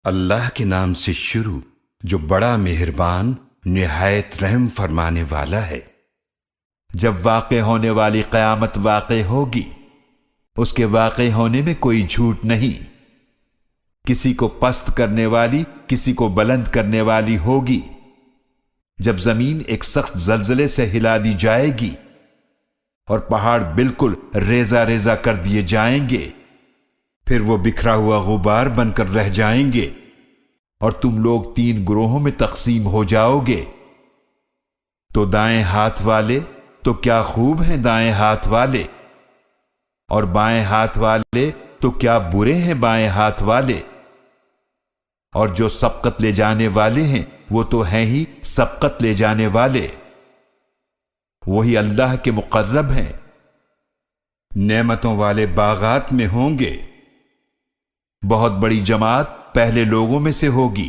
اللہ کے نام سے شروع جو بڑا مہربان نہایت رحم فرمانے والا ہے۔ جب واقع ہونے والی قیامت واقع ہوگی، اس کے واقع ہونے میں کوئی جھوٹ نہیں۔ کسی کو پست کرنے والی کسی کو بلند کرنے والی ہوگی۔ جب زمین ایک سخت زلزلے سے ہلا دی جائے گی اور پہاڑ بالکل ریزہ ریزہ کر دیے جائیں گے، پھر وہ بکھرا ہوا غبار بن کر رہ جائیں گے اور تم لوگ 3 گروہوں میں تقسیم ہو جاؤ گے۔ تو دائیں ہاتھ والے تو کیا خوب ہیں دائیں ہاتھ والے، اور بائیں ہاتھ والے تو کیا برے ہیں بائیں ہاتھ والے، اور جو سبقت لے جانے والے ہیں وہ تو ہیں ہی سبقت لے جانے والے، وہی اللہ کے مقرب ہیں۔ نعمتوں والے باغات میں ہوں گے۔ بہت بڑی جماعت پہلے لوگوں میں سے ہوگی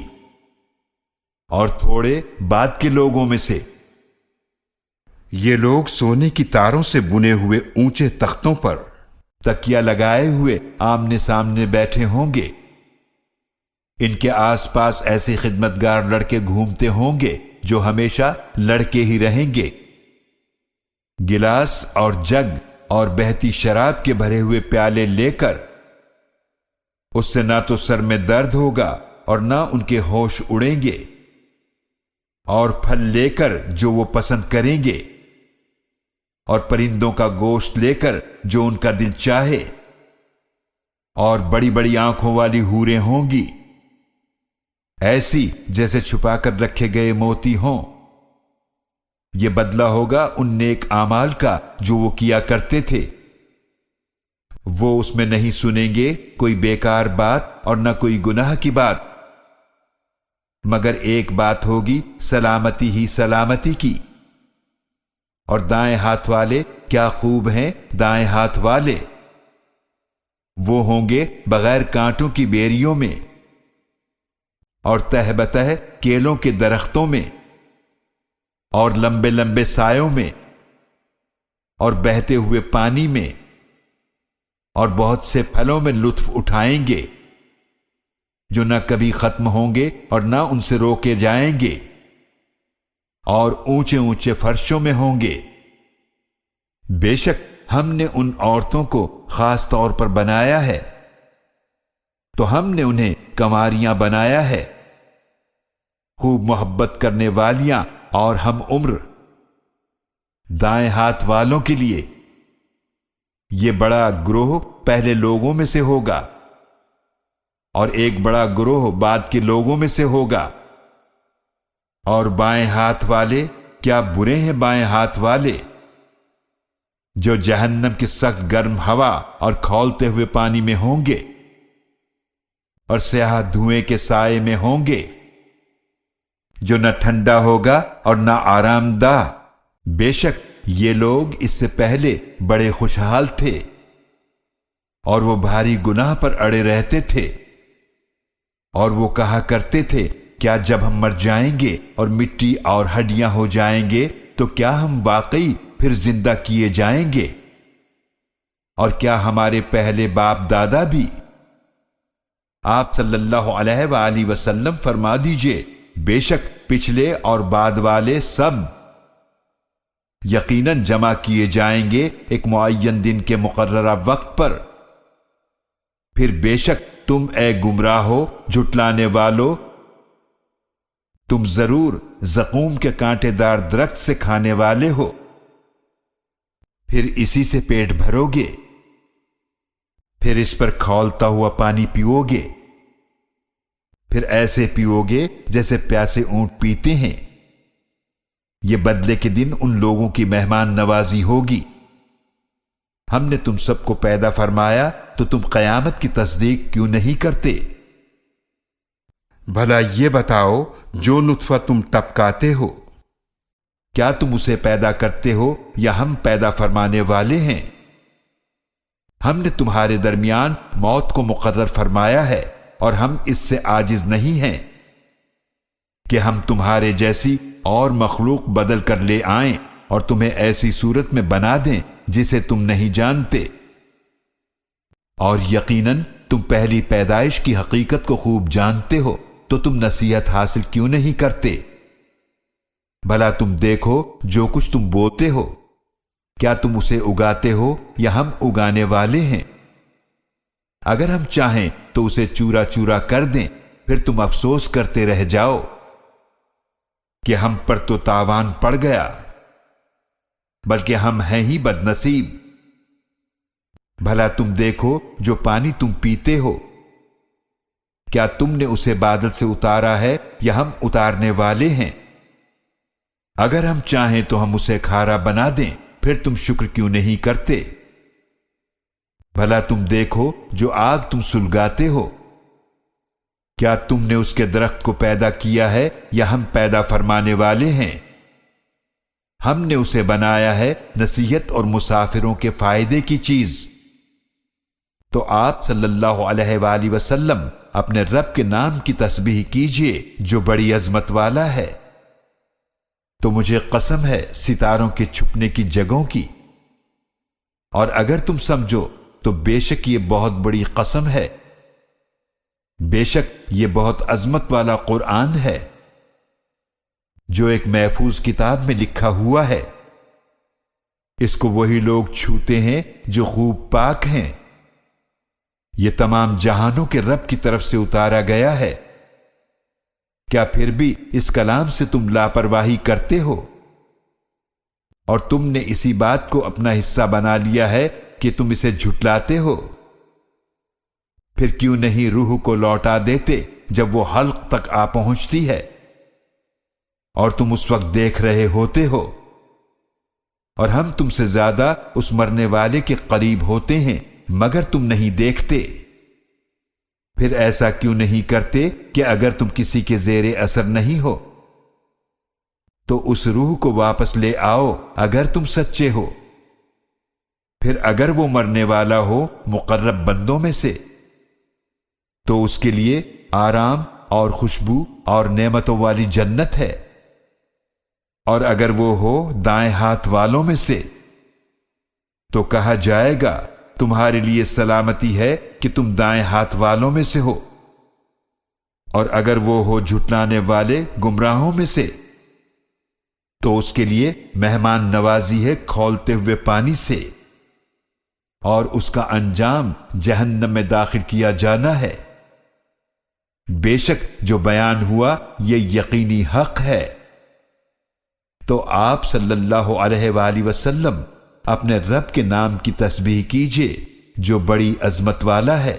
اور تھوڑے بعد کے لوگوں میں سے۔ یہ لوگ سونے کی تاروں سے بنے ہوئے اونچے تختوں پر تکیہ لگائے ہوئے آمنے سامنے بیٹھے ہوں گے۔ ان کے آس پاس ایسے خدمتگار لڑکے گھومتے ہوں گے جو ہمیشہ لڑکے ہی رہیں گے۔ گلاس اور جگ اور بہتی شراب کے بھرے ہوئے پیالے لے کر اس سے نہ تو سر میں درد ہوگا اور نہ ان کے ہوش اڑیں گے، اور پھل لے کر جو وہ پسند کریں گے، اور پرندوں کا گوشت لے کر جو ان کا دل چاہے، اور بڑی بڑی آنکھوں والی حوریں ہوں گی، ایسی جیسے چھپا کر رکھے گئے موتی ہوں۔ یہ بدلہ ہوگا ان نیک اعمال کا جو وہ کیا کرتے تھے۔ وہ اس میں نہیں سنیں گے کوئی بیکار بات اور نہ کوئی گناہ کی بات، مگر ایک بات ہوگی سلامتی ہی سلامتی کی۔ اور دائیں ہاتھ والے کیا خوب ہیں دائیں ہاتھ والے، وہ ہوں گے بغیر کانٹوں کی بیریوں میں اور تہ بتہ کیلوں کے درختوں میں اور لمبے لمبے سایوں میں اور بہتے ہوئے پانی میں، اور بہت سے پھلوں میں لطف اٹھائیں گے جو نہ کبھی ختم ہوں گے اور نہ ان سے روکے جائیں گے، اور اونچے اونچے فرشوں میں ہوں گے۔ بے شک ہم نے ان عورتوں کو خاص طور پر بنایا ہے، تو ہم نے انہیں کنواریاں بنایا ہے، خوب محبت کرنے والیاں اور ہم عمر۔ دائیں ہاتھ والوں کے لیے یہ بڑا گروہ پہلے لوگوں میں سے ہوگا اور ایک بڑا گروہ بعد کے لوگوں میں سے ہوگا۔ اور بائیں ہاتھ والے کیا برے ہیں بائیں ہاتھ والے، جو جہنم کی سخت گرم ہوا اور کھولتے ہوئے پانی میں ہوں گے اور سیاہ دھوئیں کے سائے میں ہوں گے، جو نہ ٹھنڈا ہوگا اور نہ آرام دہ۔ بے شک یہ لوگ اس سے پہلے بڑے خوشحال تھے اور وہ بھاری گناہ پر اڑے رہتے تھے، اور وہ کہا کرتے تھے کیا جب ہم مر جائیں گے اور مٹی اور ہڈیاں ہو جائیں گے تو کیا ہم واقعی پھر زندہ کیے جائیں گے، اور کیا ہمارے پہلے باپ دادا بھی؟ آپ صلی اللہ علیہ وآلہ وسلم فرما دیجئے بے شک پچھلے اور بعد والے سب یقیناً جمع کیے جائیں گے ایک معین دن کے مقررہ وقت پر۔ پھر بے شک تم اے گمراہو جھٹلانے والو، تم ضرور زقوم کے کانٹے دار درخت سے کھانے والے ہو، پھر اسی سے پیٹ بھرو گے، پھر اس پر کھولتا ہوا پانی پیو گے، پھر ایسے پیو گے جیسے پیاسے اونٹ پیتے ہیں۔ یہ بدلے کے دن ان لوگوں کی مہمان نوازی ہوگی۔ ہم نے تم سب کو پیدا فرمایا تو تم قیامت کی تصدیق کیوں نہیں کرتے؟ بھلا یہ بتاؤ جو نطفہ تم ٹپکاتے ہو، کیا تم اسے پیدا کرتے ہو یا ہم پیدا فرمانے والے ہیں؟ ہم نے تمہارے درمیان موت کو مقرر فرمایا ہے اور ہم اس سے عاجز نہیں ہیں کہ ہم تمہارے جیسی اور مخلوق بدل کر لے آئیں اور تمہیں ایسی صورت میں بنا دیں جسے تم نہیں جانتے۔ اور یقیناً تم پہلی پیدائش کی حقیقت کو خوب جانتے ہو تو تم نصیحت حاصل کیوں نہیں کرتے؟ بھلا تم دیکھو جو کچھ تم بوتے ہو، کیا تم اسے اگاتے ہو یا ہم اگانے والے ہیں؟ اگر ہم چاہیں تو اسے چورا چورا کر دیں، پھر تم افسوس کرتے رہ جاؤ کہ ہم پر تو تاوان پڑ گیا، بلکہ ہم ہیں ہی بد نصیب۔ بھلا تم دیکھو جو پانی تم پیتے ہو، کیا تم نے اسے بادل سے اتارا ہے یا ہم اتارنے والے ہیں؟ اگر ہم چاہیں تو ہم اسے کھارا بنا دیں، پھر تم شکر کیوں نہیں کرتے؟ بھلا تم دیکھو جو آگ تم سلگاتے ہو، کیا تم نے اس کے درخت کو پیدا کیا ہے یا ہم پیدا فرمانے والے ہیں؟ ہم نے اسے بنایا ہے نصیحت اور مسافروں کے فائدے کی چیز۔ تو آپ صلی اللہ علیہ وآلہ وسلم اپنے رب کے نام کی تسبیح کیجئے جو بڑی عظمت والا ہے۔ تو مجھے قسم ہے ستاروں کے چھپنے کی جگہوں کی، اور اگر تم سمجھو تو بے شک یہ بہت بڑی قسم ہے، بے شک یہ بہت عظمت والا قرآن ہے جو ایک محفوظ کتاب میں لکھا ہوا ہے۔ اس کو وہی لوگ چھوتے ہیں جو خوب پاک ہیں۔ یہ تمام جہانوں کے رب کی طرف سے اتارا گیا ہے۔ کیا پھر بھی اس کلام سے تم لاپرواہی کرتے ہو؟ اور تم نے اسی بات کو اپنا حصہ بنا لیا ہے کہ تم اسے جھٹلاتے ہو۔ پھر کیوں نہیں روح کو لوٹا دیتے جب وہ حلق تک آ پہنچتی ہے اور تم اس وقت دیکھ رہے ہوتے ہو، اور ہم تم سے زیادہ اس مرنے والے کے قریب ہوتے ہیں مگر تم نہیں دیکھتے۔ پھر ایسا کیوں نہیں کرتے کہ اگر تم کسی کے زیر اثر نہیں ہو تو اس روح کو واپس لے آؤ اگر تم سچے ہو۔ پھر اگر وہ مرنے والا ہو مقرب بندوں میں سے تو اس کے لیے آرام اور خوشبو اور نعمتوں والی جنت ہے، اور اگر وہ ہو دائیں ہاتھ والوں میں سے تو کہا جائے گا تمہارے لیے سلامتی ہے کہ تم دائیں ہاتھ والوں میں سے ہو، اور اگر وہ ہو جھٹلانے والے گمراہوں میں سے تو اس کے لیے مہمان نوازی ہے کھولتے ہوئے پانی سے، اور اس کا انجام جہنم میں داخل کیا جانا ہے۔ بے شک جو بیان ہوا یہ یقینی حق ہے۔ تو آپ صلی اللہ علیہ وآلہ وسلم اپنے رب کے نام کی تسبیح کیجئے جو بڑی عظمت والا ہے۔